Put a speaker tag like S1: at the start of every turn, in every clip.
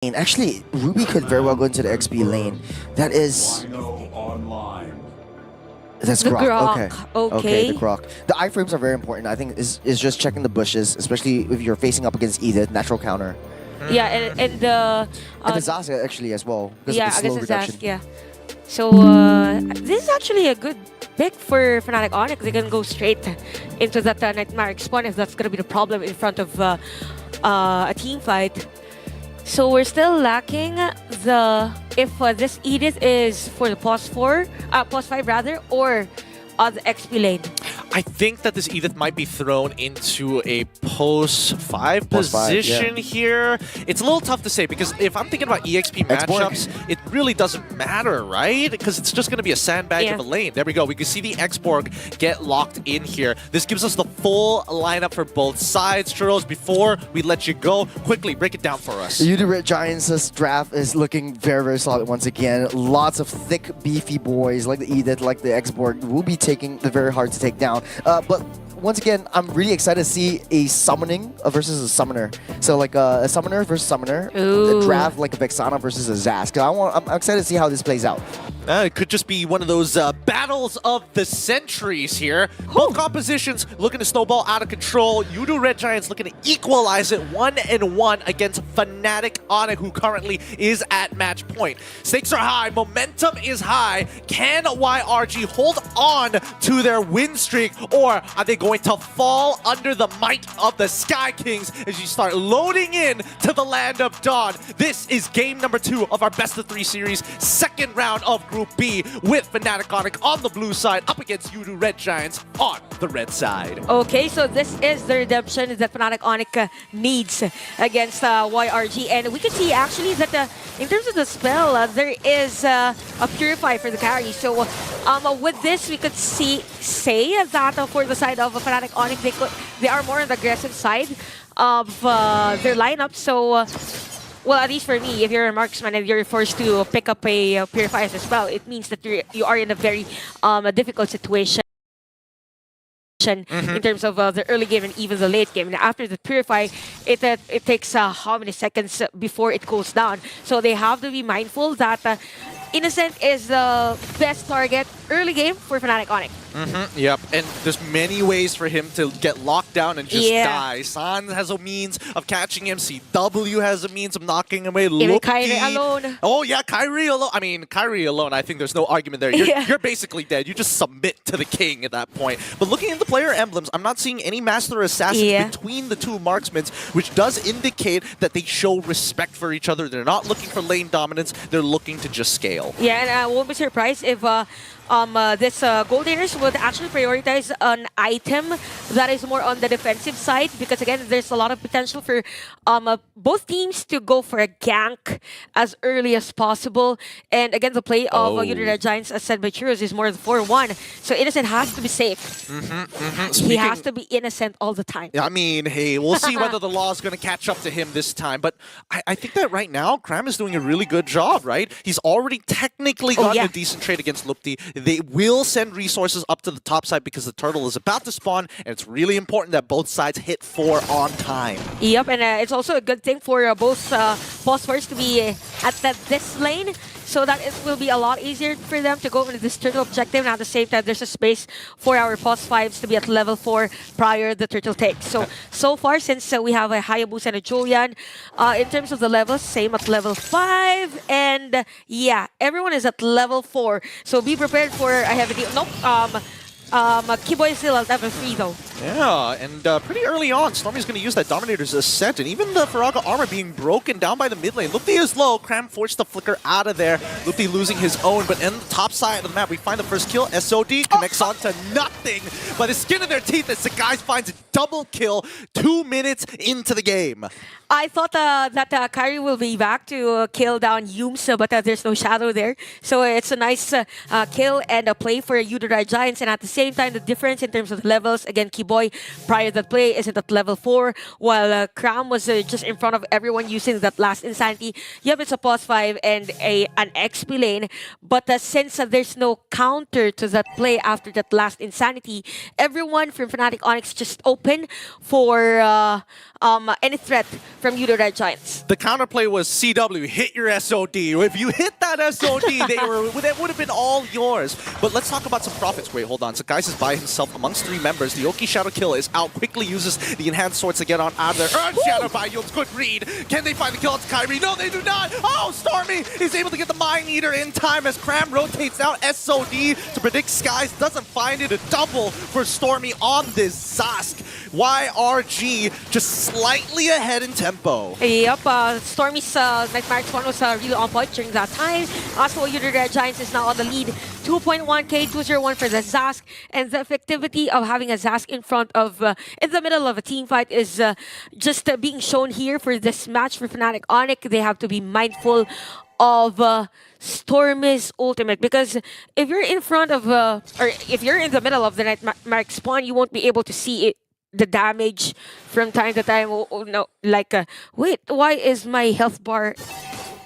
S1: Actually, Ruby could very well go into the XP lane. That is... That's
S2: The
S1: Grok.
S2: Grok.
S1: Okay, the Grok. The iframes are very important. I think is just checking the bushes, especially if you're facing up against Edith, natural counter.
S2: Yeah, and the...
S1: And the Zasa actually as well, because
S2: yeah,
S1: of the slow
S2: against the
S1: reduction.
S2: Zask, yeah. So, this is actually a good pick for FNATIC ONIC. They can go straight into that Nightmare spawn if that's going to be the problem in front of a team fight. So we're still lacking the... If this Edith is for the pos 5 rather, or the XP lane.
S3: I think that this Edith might be thrown into a post 5 position here. It's a little tough to say because if I'm thinking about EXP matchups, it really doesn't matter, right? Because it's just going to be a sandbag of a lane. There we go. We can see the X-Borg get locked in here. This gives us the full lineup for both sides. Churros, before we let you go, quickly break it down for us.
S1: The Red Giants' draft is looking very, very solid once again. Lots of thick, beefy boys like the Edith, like the X-Borg will be taking the very hard to take down. But once again, I'm really excited to see a summoning versus a summoner. So like a summoner versus summoner, a draft like a Vexana versus a Zask. I'm excited to see how this plays out.
S3: It could just be one of those battles of the centuries here. Both compositions looking to snowball out of control. Red Giants looking to equalize it 1-1 against FNATIC ONIC, who currently is at match point. Stakes are high. Momentum is high. Can YRG hold on to their win streak, or are they going to fall under the might of the Sky Kings as you start loading in to the land of dawn? This is game number 2 of our best of 3 series, second round of Group B, with FNATIC ONIC on the blue side up against Red Giants on the red side.
S2: Okay, so this is the redemption that FNATIC ONIC needs against YRG, and we can see actually that in terms of the spell, there is a Purify for the carry. So with this, we could say that for the side of FNATIC ONIC, they are more on the aggressive side of their lineup. So well, at least for me, if you're a marksman and you're forced to pick up a Purify as a spell, it means that you are in a very difficult situation in terms of the early game and even the late game. And after the Purify, it takes how many seconds before it cools down. So they have to be mindful that Innocent is the best target early game for FNATIC ONIC.
S3: Yep, and there's many ways for him to get locked down and just die. San has a means of catching him. CW has a means of knocking him away.
S2: Even Kyrie alone.
S3: Oh yeah, Kyrie alone. I mean, Kyrie alone, I think there's no argument there. You're basically dead. You just submit to the king at that point. But looking at the player emblems, I'm not seeing any Master Assassins between the two marksmen, which does indicate that they show respect for each other. They're not looking for lane dominance. They're looking to just scale.
S2: Yeah, and I won't be surprised if this Gold Raiders would actually prioritize an item that is more on the defensive side, because again, there's a lot of potential for both teams to go for a gank as early as possible. And again, the play of Red Giants, as said by Churros, is more than 4-1. So Innocent has to be safe. He has to be innocent all the time.
S3: I mean, hey, we'll see whether the law is going to catch up to him this time. But I think that right now, Kram is doing a really good job, right? He's already technically gotten a decent trade against Lupti. They will send resources up to the top side because the turtle is about to spawn, and it's really important that both sides hit 4 on time.
S2: Yep, and it's also a good thing for both phosphors to be at this lane, so that it will be a lot easier for them to go into this turtle objective, and at the same time, there's a space for our pos 5s to be at level 4 prior the turtle take. So far, since we have a Hayabusa and a Julian, in terms of the levels, same at level 5, and yeah, everyone is at level 4. So be prepared for a heavy deal. Nope, Kiboy is still at level 3 though.
S3: Yeah, and pretty early on, Stormy's going to use that Dominator's Ascent, and even the Faraga armor being broken down by the mid lane. Lupti is low, Kram forced the flicker out of there. Lupti losing his own, but in the top side of the map, we find the first kill. SOD connects on to nothing, by the skin of their teeth as the guys finds a double kill 2 minutes into the game.
S2: I thought that Kyrie will be back to kill down Yumsa, but there's no shadow there. So it's a nice kill and a play for Red Giants, and at the same same time, the difference in terms of levels, again, Kiboy prior to that play isn't at level 4, while Cram was just in front of everyone using that last Insanity. Yep, it's a pause 5 and an XP lane, but since there's no counter to that play after that last Insanity, everyone from FNATIC ONIC just open for any threat from Udo Red Giants.
S3: The counterplay was CW, hit your SOD. If you hit that SOD, that would have been all yours. But let's talk about some profits. Wait, hold on. So Guys is by himself amongst 3 members. The Oki Shadow Kill is out, quickly uses the enhanced swords to get on out of there. Shadow by yields, good read. Can they find the kill? It's Kyrie. No, they do not. Oh, Stormy is able to get the Mind Eater in time as Cram rotates out SOD to predict Skies. Doesn't find it. A double for Stormy on this Zask. YRG just slightly ahead in tempo.
S2: Yep, Stormy's Nightmare Spawn was really on point during that time. Also, Udo Red Giants is now on the lead. 2.1k, 201 for the Zask. And the effectivity of having a Zask in front of, in the middle of a team fight is just being shown here for this match for FNATIC ONIC. They have to be mindful of Stormy's ultimate, because if you're in front of, or if you're in the middle of the Nightmare Spawn, you won't be able to see it. The damage from time to time. Oh no, like, wait, why is my health bar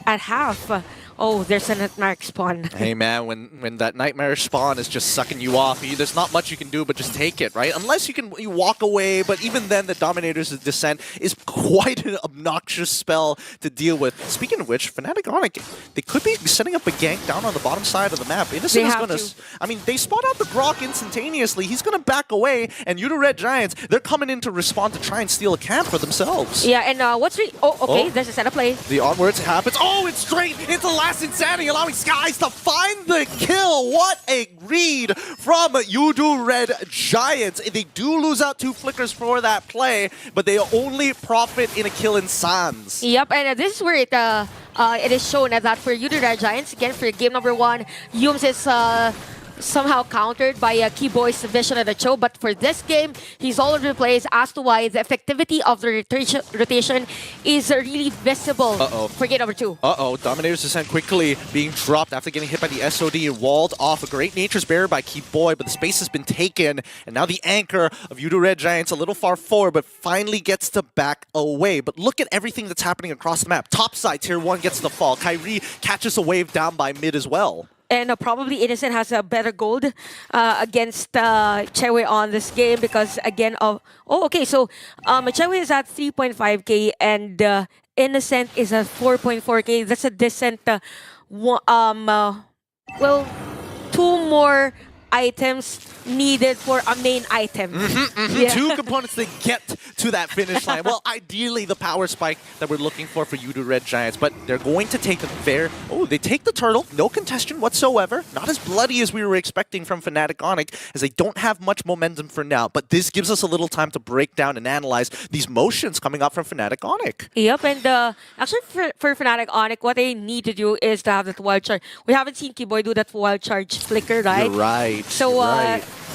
S2: at half? Oh, there's a Nightmare Spawn.
S3: Hey man, when that Nightmare Spawn is just sucking you off, there's not much you can do but just take it, right? Unless you walk away, but even then the Dominator's Descent is quite an obnoxious spell to deal with. Speaking of which, FNATIC ONIC, they could be setting up a gank down on the bottom side of the map. Innocent is gonna, I mean, they spot out the Grok instantaneously. He's gonna back away, and Udo Red Giants, they're coming in to respond to try and steal a camp for themselves.
S2: Yeah, and there's a setup play.
S3: The onwards happens. Oh, it's straight into last Insanity, allowing Skies to find the kill. What a read from Udo Red Giants. They do lose out 2 flickers for that play, but they only profit in a kill in Sans.
S2: Yep, and this is where it is shown that for Udo Red Giants, again, for game number 1, Yums is somehow countered by Keyboy's vision of the show, but for this game, he's all over the place as to why the effectivity of the rotation is really visible for game number 2.
S3: Dominator's Descent quickly being dropped after getting hit by the SOD and walled off. A great Nature's Barrier by Keyboy, but the space has been taken, and now the anchor of Udo Red Giants a little far forward, but finally gets to back away. But look at everything that's happening across the map. Top side, Tier 1 gets the fall. Kyrie catches a wave down by mid as well.
S2: And probably Innocent has a better gold against Chewe on this game because, again, so Chewe is at 3.5k and Innocent is at 4.4k. That's a decent, 2 more items needed for a main item. Yeah.
S3: 2 components to get to that finish line. Well, ideally the power spike that we're looking for Udo Red Giants, but they're going to take they take the turtle, no contestation whatsoever. Not as bloody as we were expecting from FNATIC ONIC, as they don't have much momentum for now, but this gives us a little time to break down and analyze these motions coming up from FNATIC ONIC.
S2: Yep, and actually for FNATIC ONIC, what they need to do is to have that wild charge. We haven't seen Keyboy do that wild charge flicker, right?
S3: You're right.
S2: So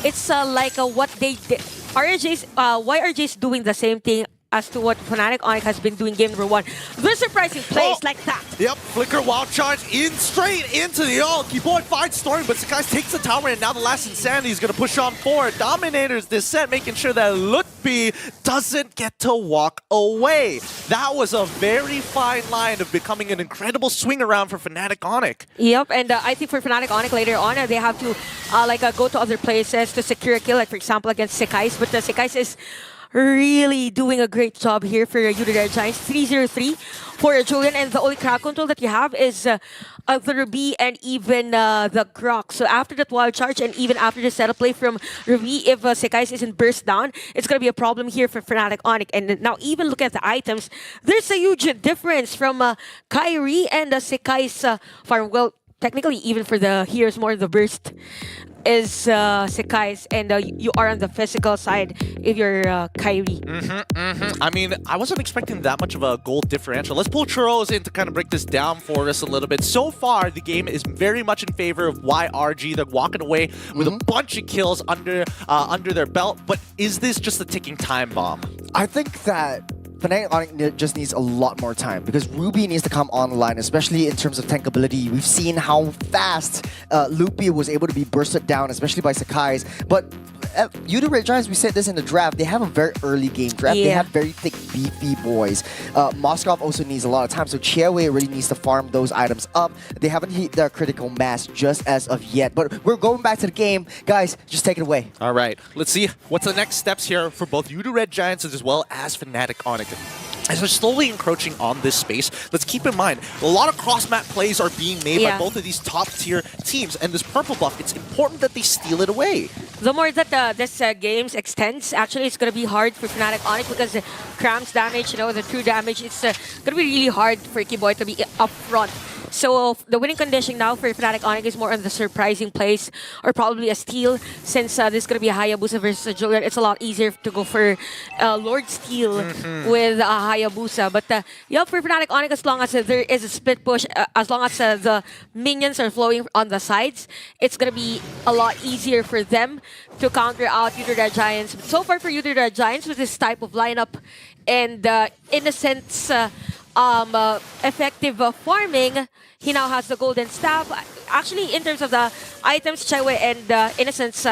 S2: it's like what they did. YRJ's doing the same thing as to what FNATIC ONIC has been doing game number 1. They're surprising plays like that.
S3: Yep, flicker wild charge straight into the ult. Keyboy finds Storm, but Sakai takes the tower, and now the last Insanity is going to push on forward. Dominator's Descent, making sure that Lutfi doesn't get to walk away. That was a very fine line of becoming an incredible swing around for FNATIC ONIC.
S2: Yep, and I think for FNATIC ONIC later on, they have to go to other places to secure a kill, like for example against Sekais, but Sekais is really doing a great job here for Udo Red Giants. 3-0-3 for Julian, and the only crowd control that you have is the Ruby and even the Grok. So after that wild charge and even after the setup play from Ruby, if Sekais isn't burst down, it's going to be a problem here for FNATIC ONIC. And now even look at the items, there's a huge difference from Kyrie and Sekais farm. Well, technically even for the heroes more, the burst is Sekai's, and you are on the physical side if you're Kyrie.
S3: I mean, I wasn't expecting that much of a gold differential. Let's pull Churros in to kind of break this down for us a little bit. So far, the game is very much in favor of YRG. They're walking away with a bunch of kills under their belt, but is this just a ticking time bomb?
S1: I think that FNATIC ONIC just needs a lot more time because Ruby needs to come online, especially in terms of tankability. We've seen how fast Loopy was able to be bursted down, especially by Sakai's. But Yudu Red Giants, we said this in the draft, they have a very early game draft.
S2: Yeah.
S1: They have very thick, beefy boys. Moskov also needs a lot of time, so Chiawei really needs to farm those items up. They haven't hit their critical mass just as of yet. But we're going back to the game. Guys, just take it away.
S3: All right, let's see what's the next steps here for both Yudu Red Giants as well as FNATIC ONIC. As they're slowly encroaching on this space, let's keep in mind, a lot of cross-map plays are being made by both of these top-tier teams, and this purple buff, it's important that they steal it away.
S2: The more that this games extends, actually, it's going to be hard for FNATIC ONIC because the Cram's damage, the true damage, it's going to be really hard for Kiboy to be up front. So the winning condition now for FNATIC ONIC is more on the surprising plays or probably a steal. Since this is going to be a Hayabusa versus a Julian, it's a lot easier to go for Lord Steal with a Hayabusa. But for FNATIC ONIC, as long as there is a split push, as long as the minions are flowing on the sides, it's going to be a lot easier for them to counter out Yudu Red Giants. But so far for Yudu Red Giants with this type of lineup and in a sense effective farming, he now has the golden staff. Actually, in terms of the items, Chiawei and Innocent's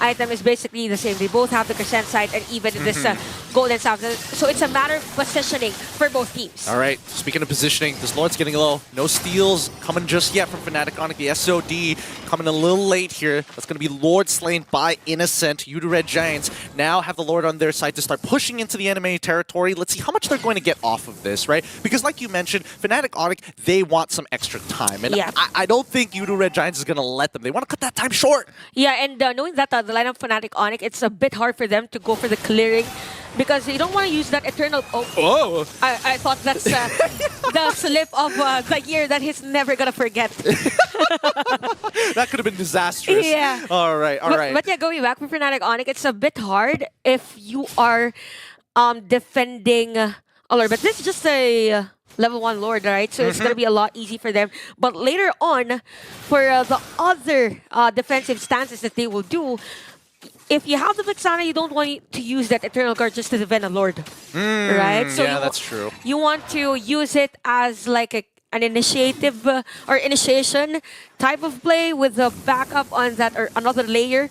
S2: item is basically the same. They both have the Crescent Sight and even this golden staff. So it's a matter of positioning for both teams.
S3: All right, speaking of positioning, this Lord's getting low. No steals coming just yet from FNATIC ONIC. The SOD coming a little late here. That's going to be Lord slain by Innocent. Yudu Red Giants now have the Lord on their side to start pushing into the enemy territory. Let's see how much they're going to get off of this, right? Because like you mentioned, FNATIC ONIC, they want some extra time. And I don't think Yudu Red Giants is going to let them. They want to cut that time short.
S2: Yeah, and knowing that the lineup FNATIC ONIC, it's a bit hard for them to go for the clearing because you don't want to use that eternal...
S3: Oh!
S2: I thought that's the slip of the year that he's never going to forget.
S3: That could have been disastrous.
S2: Yeah.
S3: All right, all right.
S2: But yeah, going back for FNATIC ONIC, it's a bit hard if you are defending a Lord. But this is just a level 1 Lord, right? So it's going to be a lot easy for them. But later on, for the other defensive stances that they will do, if you have the Vexana, you don't want to use that Eternal Guard just to defend a Lord, right? So
S3: yeah, that's true.
S2: You want to use it as like an initiative or initiation type of play with a backup on that or another layer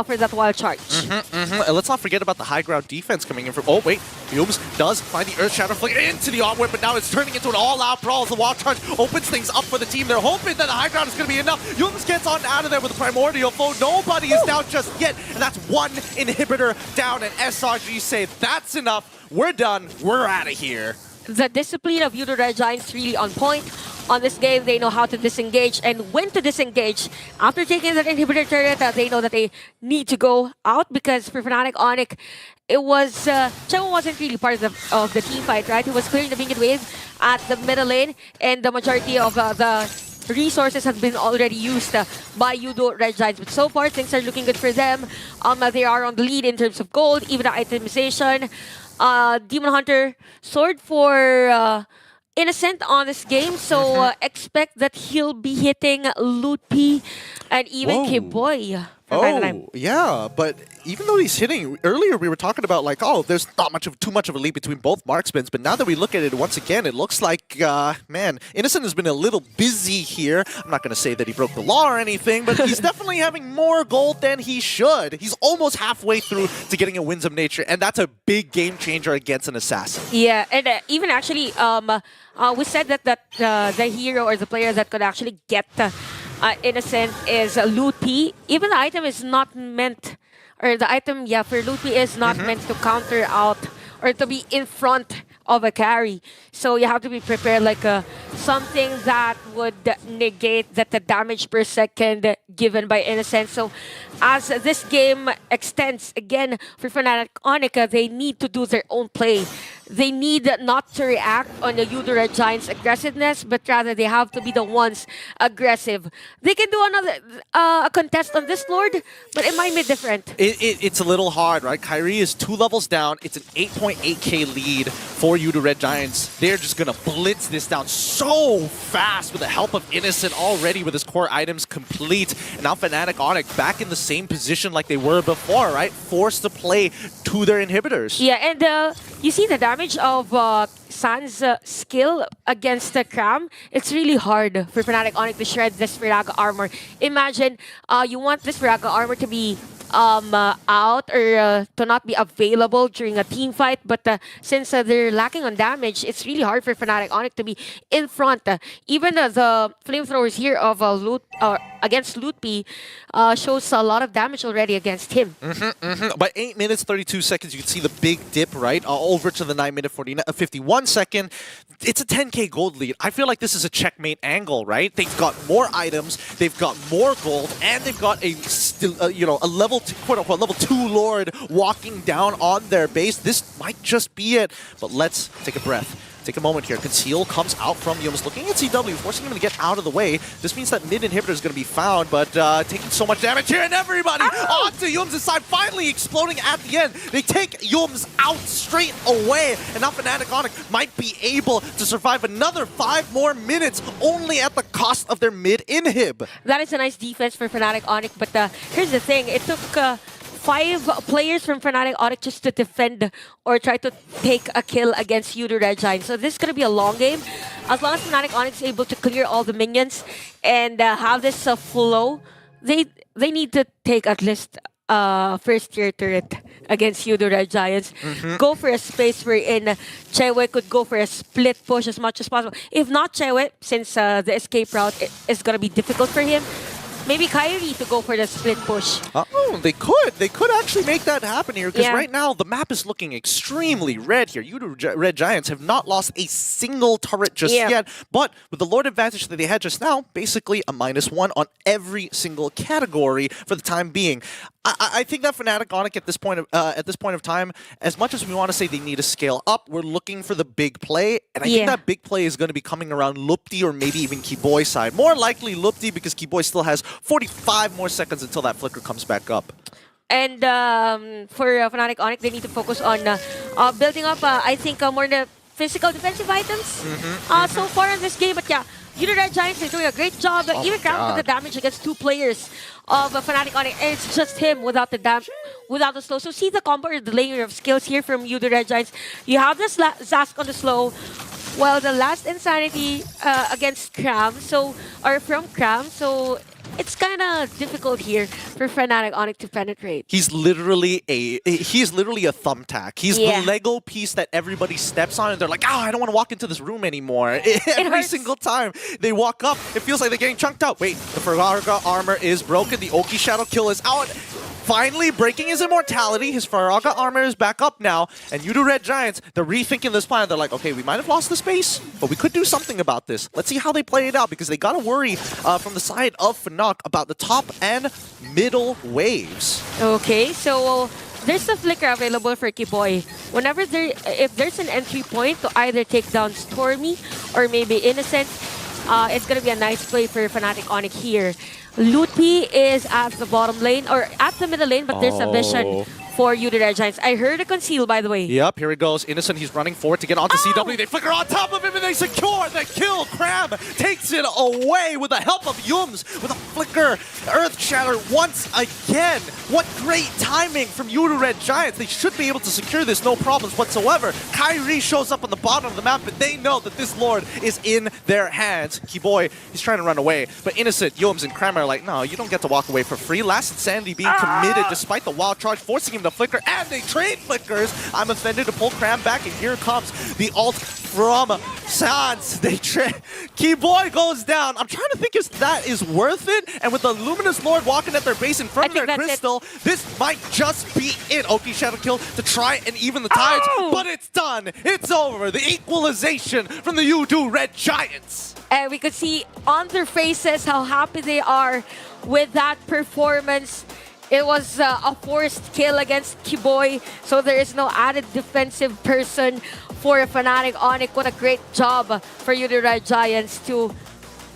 S2: for that wild charge.
S3: And let's not forget about the high ground defense coming in from... Oh, wait. Humes does find the Earth Shadow Flicker into the onward, but now it's turning into an all-out brawl as the wild charge opens things up for the team. They're hoping that the high ground is going to be enough. Humes gets on out of there with a primordial foe. Nobody is down just yet, and that's one inhibitor down, and SRG say, that's enough. We're done. We're out of here.
S2: The discipline of Yudu Red Giants really on point. On this game, they know how to disengage and when to disengage. After taking that inhibitor turret, they know that they need to go out because for FNATIC ONIC, it was... Chewo wasn't really part of the team fight, right? He was clearing the Winged Wave at the middle lane and the majority of the resources have been already used by Yudu Red Giants. But so far, things are looking good for them. They are on the lead in terms of gold, even the itemization. Demon Hunter sword for Innocent on this game, so expect that he'll be hitting Loopy and even Kiboy.
S3: Oh, yeah, but even though he's hitting, earlier we were talking about like, oh, there's not too much of a lead between both marksmen, but now that we look at it once again, it looks like, man, Innocent has been a little busy here. I'm not going to say that he broke the law or anything, but he's definitely having more gold than he should. He's almost halfway through to getting a Winds of Nature, and that's a big game changer against an assassin.
S2: Yeah, and even actually, we said that the hero or the player that could actually get Innocent is Loopy. Even the item is not meant, or the item, for Loopy is not meant to counter out or to be in front of a carry. So you have to be prepared like something that would negate that the damage per second given by Innocent. So as this game extends, again, for FNATIC ONIC, they need to do their own play. They need not to react on the Yudu Red Giants' aggressiveness, but rather they have to be the ones aggressive. They can do another a contest on this Lord, but it might be different.
S3: It's a little hard, right? Kyrie is 2 levels down. It's an 8.8k lead for Yudu Red Giants. They're just going to blitz this down so fast with the help of Innocent already with his core items complete. And now FNATIC ONIC back in the same position like they were before, right? Forced to play to their inhibitors.
S2: Yeah, and you see the damage of San's skill against the Cram. It's really hard for Fnatic ONIC to shred this Viraga armor. Imagine you want this Viraga armor to be out or to not be available during a team fight, but since they're lacking on damage, it's really hard for Fnatic ONIC to be in front. Even the flamethrowers here of against Lutpi shows a lot of damage already against him.
S3: By 8 minutes 32 seconds, you can see the big dip, right? Over to the 9 minute 51 second. It's a 10k gold lead. I feel like this is a checkmate angle, right? They've got more items, they've got more gold, and they've got a still, a level quote-unquote level 2 lord walking down on their base. This might just be it, but let's take a breath. Take a moment here. Conceal comes out from Yums, looking at CW, forcing him to get out of the way. This means that mid inhibitor is going to be found, but taking so much damage here, and everybody onto Yums' side, finally exploding at the end. They take Yums out straight away, and now Fnatic ONIC might be able to survive another 5 more minutes, only at the cost of their mid inhib.
S2: That is a nice defense for Fnatic ONIC, but here's the thing. It took 5 players from Fnatic ONIC just to defend or try to take a kill against Yudu Red Giant. So this is going to be a long game. As long as Fnatic ONIC is able to clear all the minions and have this flow, they need to take at least first tier turret against Yudu Red Giants. Go for a space wherein Chewe could go for a split push as much as possible. If not Chewe, since the escape route is going to be difficult for him, maybe Kyrie to go for the split push.
S3: Oh, they could. They could actually make that happen here, because right now the map is looking extremely red here. Yudu Red Giants have not lost a single turret just yet, but with the Lord advantage that they had just now, basically a -1 on every single category for the time being. I think that Fnatic ONIC at this point of time, as much as we want to say they need to scale up, we're looking for the big play, and I think that big play is going to be coming around Lupti or maybe even Kiboy side. More likely Lupti, because Kiboy still has 45 more seconds until that flicker comes back up.
S2: And for Fnatic ONIC, they need to focus on building up, I think, more the physical defensive items so far in this game. But yeah, Yudu Red Giants is doing a great job. Even grounding the damage against 2 players of Fnatic ONIC, and it's just him without the slow. So see the combo or the layer of skills here from Yudu Red Giants. You have the Zask on the slow, while the last Insanity against Cram, from Cram, so it's kind of difficult here for Fnatic ONIC to penetrate.
S3: He's literally a thumbtack. He's the Lego piece that everybody steps on, and they're like, I don't want to walk into this room anymore. Every single time they walk up, it feels like they're getting chunked out. Wait, the Faraga armor is broken. The Oki Shadow Kill is out. Finally breaking his immortality. His Faraga armor is back up now. And Yudu Red Giants, they're rethinking this plan. They're like, okay, we might have lost the space, but we could do something about this. Let's see how they play it out, because they got to worry from the side of Fnatic about the top and middle waves. Okay,
S2: so there's a flicker available for Kiboy. Whenever if there's an entry point to either take down Stormy or maybe Innocent, it's going to be a nice play for Fnatic ONIC here. Lutpi is at the bottom lane, or at the middle lane, but there's a vision for Yudu Red Giants. I heard a conceal, by the way.
S3: Yep, here it goes. Innocent, he's running forward to get onto CW. They flicker on top of him, and they secure the kill. Crab takes it away with the help of Yums with a flicker. Earth Shatter once again. What great timing from Yudu Red Giants. They should be able to secure this, no problems whatsoever. Kyrie shows up on the bottom of the map, but they know that this Lord is in their hands. Kiboy, he's trying to run away, but Innocent, Yums, and Kramer are like, no, you don't get to walk away for free. Last Insanity being committed despite the wild charge, forcing him to flicker, and they trade flickers. I'm offended to pull Cram back, and here comes the ult from Sans. They trade. Keyboy goes down. I'm trying to think if that is worth it, and with the Luminous Lord walking at their base in front of their crystal, this might just be it. Oki Shadow Kill to try and even the tides, but it's done. It's over. The equalization from the Yudu Red Giants.
S2: And we could see on their faces how happy they are with that performance. It was a forced kill against Kiboy, so there is no added defensive person for Fnatic ONIC. What a great job for Yudu Red Giants to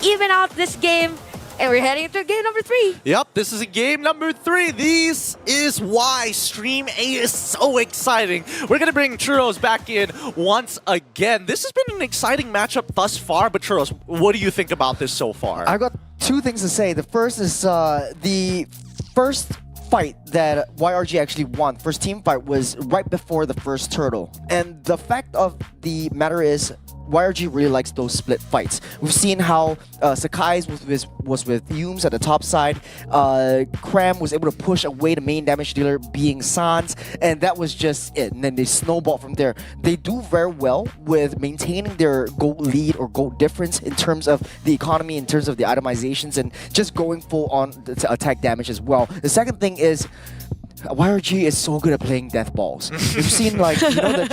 S2: even out this game. And we're heading into game number 3.
S3: Yep, this is a game number 3. This is why Stream A is so exciting. We're going to bring Churros back in once again. This has been an exciting matchup thus far, but Churros, what do you think about this so far?
S1: I've got 2 things to say. The first is the first fight that YRG actually won, first team fight, was right before the first turtle. And the fact of the matter is, YRG really likes those split fights. We've seen how Sakai's was with Yumes at the top side. Cram was able to push away the main damage dealer being Sans, and that was just it. And then they snowballed from there. They do very well with maintaining their gold lead or gold difference in terms of the economy, in terms of the itemizations, and just going full on to attack damage as well. The second thing is, YRG is so good at playing death balls. We've seen, like, you know, the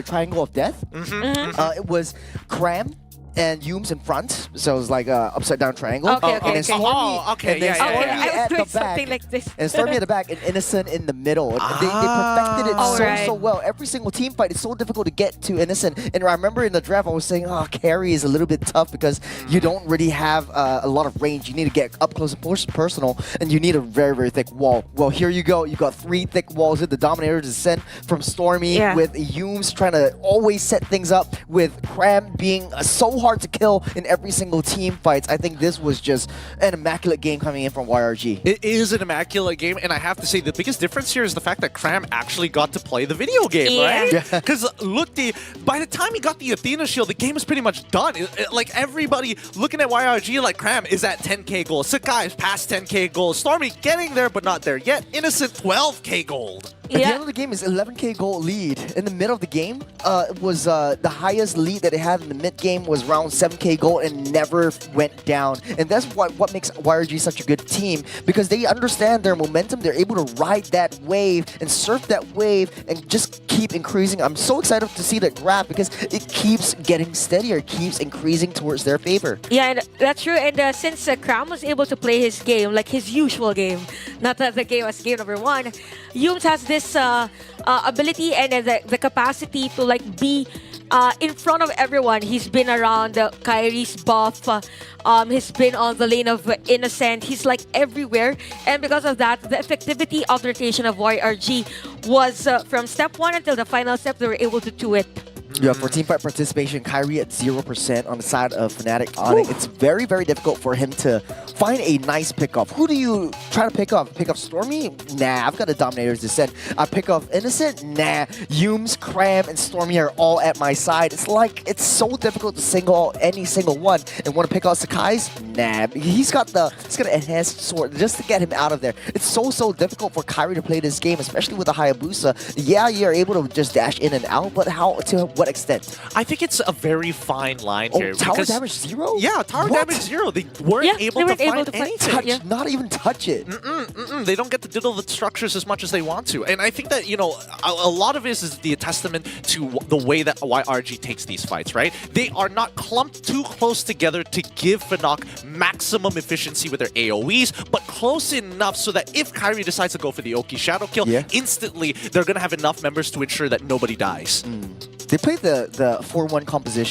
S1: triangle of death. It was Cram and Yumes in front, so it was like a upside down triangle.
S2: Okay,
S1: and then Stormy,
S3: okay,
S1: and then Stormy
S2: I was
S1: at
S2: doing
S1: the back,
S2: something like this.
S1: and Stormy at the back, and Innocent in the middle. They perfected it so well. Every single team fight is so difficult to get to Innocent. And I remember in the draft I was saying, carry is a little bit tough because you don't really have a lot of range. You need to get up close and personal, and you need a very, very thick wall. Well, here you go. You got 3 thick walls with the Dominator Descent from Stormy, with Yumes trying to always set things up, with Cram being so hard to kill in every single team fights. I think this was just an immaculate game coming in from YRG.
S3: It is an immaculate game, and I have to say the biggest difference here is the fact that Cram actually got to play the video game, right? Because look, by the time he got the Athena shield, the game is pretty much done. Like, everybody looking at YRG like Cram is at 10k gold. Sakai is past 10k gold. Stormy getting there, but not there yet. Innocent 12k gold.
S1: At the end of the game is 11k gold lead. In the middle of the game, it was the highest lead that they had in the mid game was around 7k gold and never went down. And that's what makes YRG such a good team, because they understand their momentum. They're able to ride that wave and surf that wave and just keep increasing. I'm so excited to see that graph because it keeps getting steadier, keeps increasing towards their favor.
S2: Yeah, and that's true. And since Cram was able to play his game, like his usual game, not that the game was game number 1, Yumes has this ability and the capacity to, like, be in front of everyone. He's been around Kyrie's buff. He's been on the lane of Innocent. He's, like, everywhere. And because of that, the effectivity of the rotation of YRG was from step 1 until the final step, they were able to do it.
S1: Yeah, for teamfight participation, Kyrie at 0% on the side of FNATIC ONIC. It's very, very difficult for him to find a nice pickoff. Who do you try to pick off? Pick off Stormy? Nah, I've got a Dominator's Descent. I pick off Innocent? Nah. Yumes, Cram, and Stormy are all at my side. It's like, it's so difficult to single any single one. And want to pick out Sakai's? Nah. He's got an enhanced sword just to get him out of there. It's so difficult for Kyrie to play this game, especially with the Hayabusa. Yeah, you're able to just dash in and out, but to what extent?
S3: I think it's a very fine line here.
S1: Tower damage 0?
S3: Yeah, tower damage 0. They weren't able to find anything.
S1: Not even touch it.
S3: They don't get to diddle the structures as much as they want to. And I think that, you know, a lot of it is the testament to the way that YRG takes these fights, right? They are not clumped too close together to give FNAC maximum efficiency with their AoEs, but close enough so that if Kyrie decides to go for the Oki Shadow Kill, instantly they're going to have enough members to ensure that nobody dies.
S1: They played the 4-1 composition